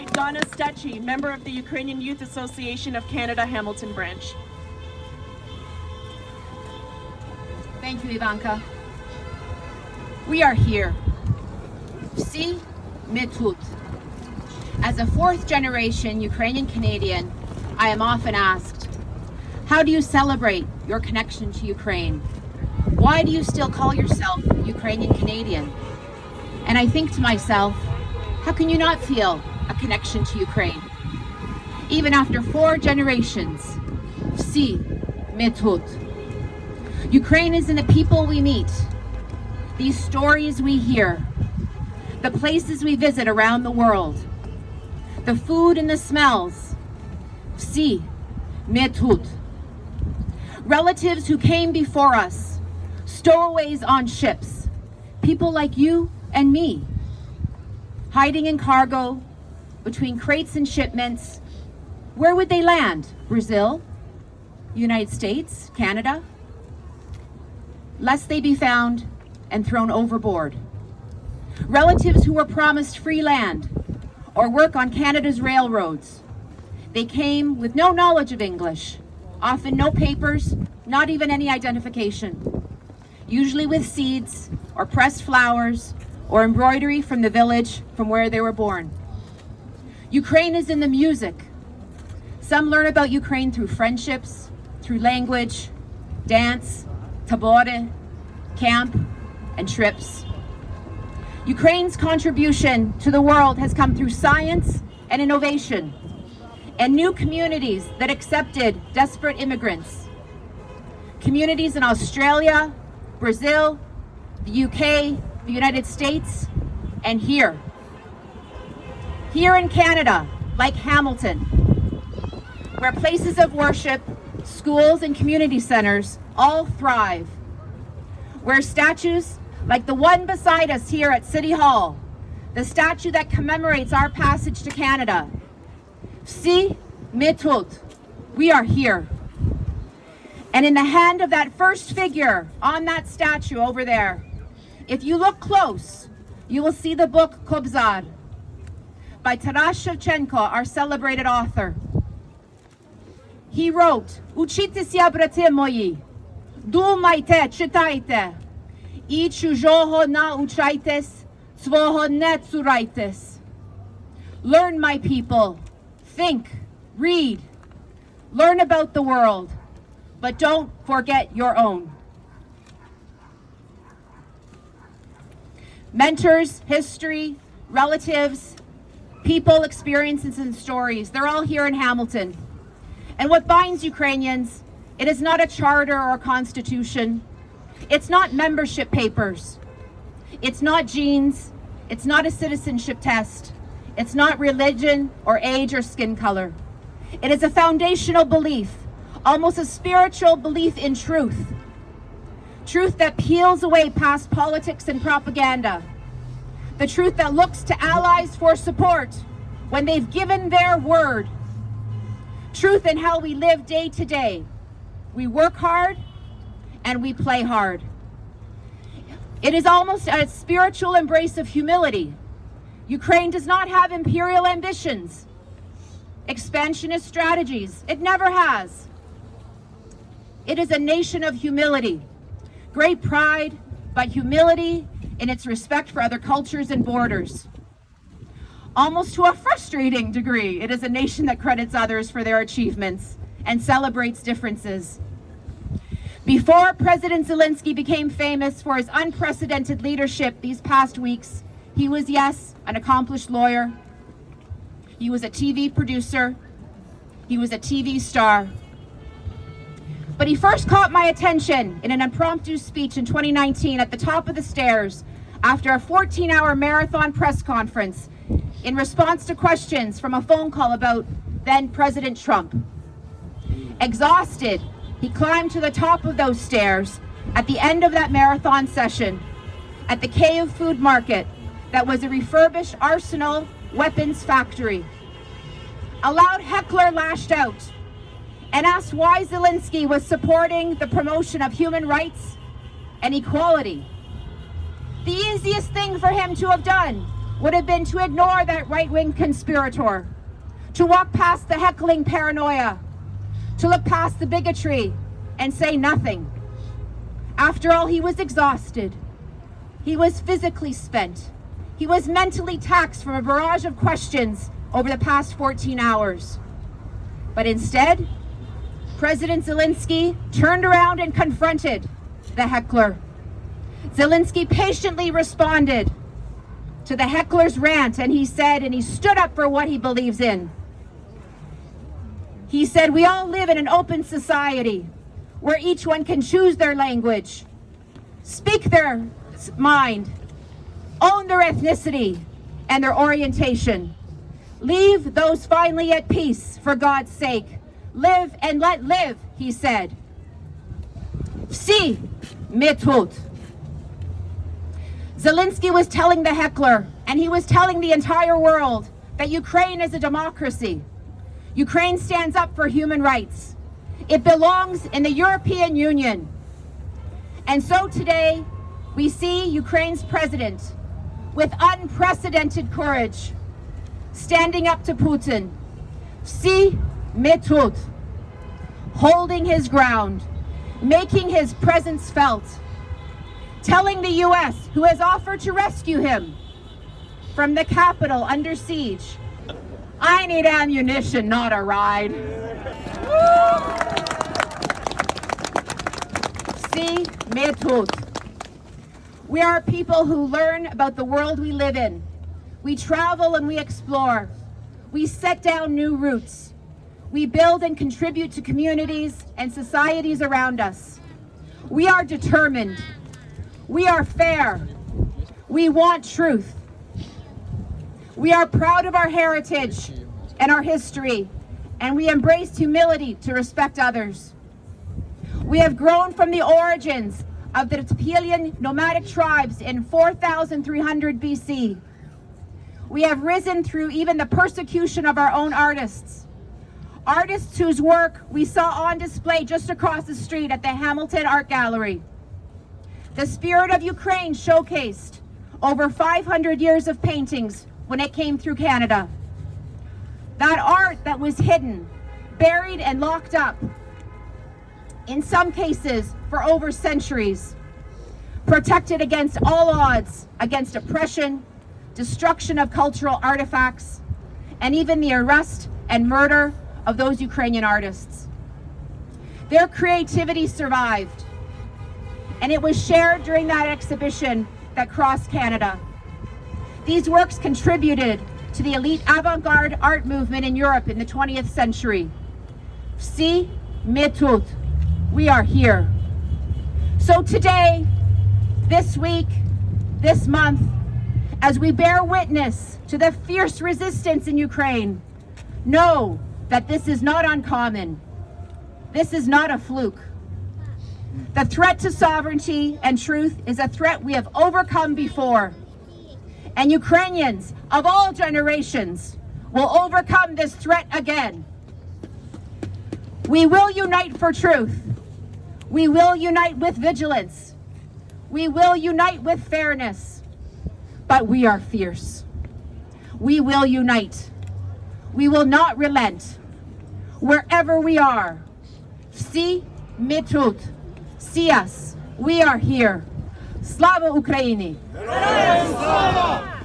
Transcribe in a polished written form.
invite Donna Stechy, member of the Ukrainian Youth Association of Canada, Hamilton Branch. Thank you, Ivanka. We are here. Всі ми тут. As a fourth-generation Ukrainian Canadian, I am often asked, how do you celebrate your connection to Ukraine? Why do you still call yourself Ukrainian Canadian? And I think to myself, how can you not feel a connection to Ukraine? Even after 4 generations, всі ми тут. Ukraine is in the people we meet, these stories we hear, the places we visit around the world, the food and the smells. всі ми тут. Relatives who came before us, stowaways on ships, people like you and me, hiding in cargo, between crates and shipments. Where would they land? Brazil? United States? Canada? Lest they be found and thrown overboard. Relatives who were promised free land or work on Canada's railroads. They came with no knowledge of English, often no papers, not even any identification, usually with seeds or pressed flowers or embroidery from the village from where they were born. Ukraine is in the music. Some learn about Ukraine through friendships, through language, dance, tabory, camp, and trips. Ukraine's contribution to the world has come through science and innovation, and new communities that accepted desperate immigrants. Communities in Australia, Brazil, the UK, the United States, and here. Here in Canada, like Hamilton, where places of worship, schools, and community centers all thrive. Where statues like the one beside us here at City Hall, the statue that commemorates our passage to Canada. всі ми тут. We are here. And in the hand of that first figure on that statue over there, if you look close, you will see the book Kobzar by Taras Shevchenko, our celebrated author. He wrote, "Учіться, брати мої, думайте, читайте, і чужого научайтесь, свого не цурайтесь." Learn, my people, think, read, learn about the world, but don't forget your own. Mentors, history, relatives, people, experiences, and stories, they're all here in Hamilton. And what binds Ukrainians, it is not a charter or a constitution. It's not membership papers. It's not genes. It's not a citizenship test. It's not religion or age or skin color. It is a foundational belief, almost a spiritual belief in truth. Truth that peels away past politics and propaganda. The truth that looks to allies for support when they've given their word. Truth in how we live day to day. We work hard and we play hard. It is almost a spiritual embrace of humility. Ukraine does not have imperial ambitions, expansionist strategies. It never has. It is a nation of humility, great pride, but humility in its respect for other cultures and borders. Almost to a frustrating degree, it is a nation that credits others for their achievements and celebrates differences. Before President Zelensky became famous for his unprecedented leadership these past weeks, he was, yes, an accomplished lawyer. He was a TV producer. He was a TV star. But he first caught my attention in an impromptu speech in 2019 at the top of the stairs after a 14-hour marathon press conference in response to questions from a phone call about then President Trump. Exhausted, he climbed to the top of those stairs at the end of that marathon session at the Kyiv food market that was a refurbished arsenal weapons factory. A loud heckler lashed out and asked why Zelensky was supporting the promotion of human rights and equality. The easiest thing for him to have done would have been to ignore that right-wing conspirator, to walk past the heckling paranoia, to look past the bigotry and say nothing. After all, he was exhausted. He was physically spent. He was mentally taxed from a barrage of questions over the past 14 hours. But instead, President Zelensky turned around and confronted the heckler. Zelensky patiently responded to the heckler's rant, and he said, and he stood up for what he believes in. He said, we all live in an open society where each one can choose their language, speak their mind, own their ethnicity and their orientation. Leave those finally at peace, for God's sake. Live and let live, he said. Всі ми тут. Zelensky was telling the heckler, and he was telling the entire world, that Ukraine is a democracy. Ukraine stands up for human rights. It belongs in the European Union. And so today, we see Ukraine's president, with unprecedented courage, standing up to Putin. Всі ми тут. Holding his ground, making his presence felt, telling the U.S., who has offered to rescue him from the capital under siege, I need ammunition, not a ride. Всі ми тут. We are people who learn about the world we live in. We travel and we explore. We set down new routes. We build and contribute to communities and societies around us. We are determined. We are fair. We want truth. We are proud of our heritage and our history, and we embrace humility to respect others. We have grown from the origins of the Tupelian nomadic tribes in 4,300 BC. We have risen through even the persecution of our own artists. Artists whose work we saw on display just across the street at the Hamilton Art Gallery. The spirit of Ukraine showcased over 500 years of paintings when it came through Canada. That art that was hidden, buried and locked up, in some cases for over centuries, protected against all odds, against oppression, destruction of cultural artifacts, and even the arrest and murder of those Ukrainian artists. Their creativity survived, and it was shared during that exhibition that crossed Canada. These works contributed to the elite avant-garde art movement in Europe in the 20th century. Всі ми тут. We are here. So today, this week, this month, as we bear witness to the fierce resistance in Ukraine, know that this is not uncommon. This is not a fluke. The threat to sovereignty and truth is a threat we have overcome before. And Ukrainians of all generations will overcome this threat again. We will unite for truth. We will unite with vigilance. We will unite with fairness. But we are fierce. We will unite. We will not relent. Wherever we are. Всі ми тут. See us. We are here. Slava Ukraini! Героям слава!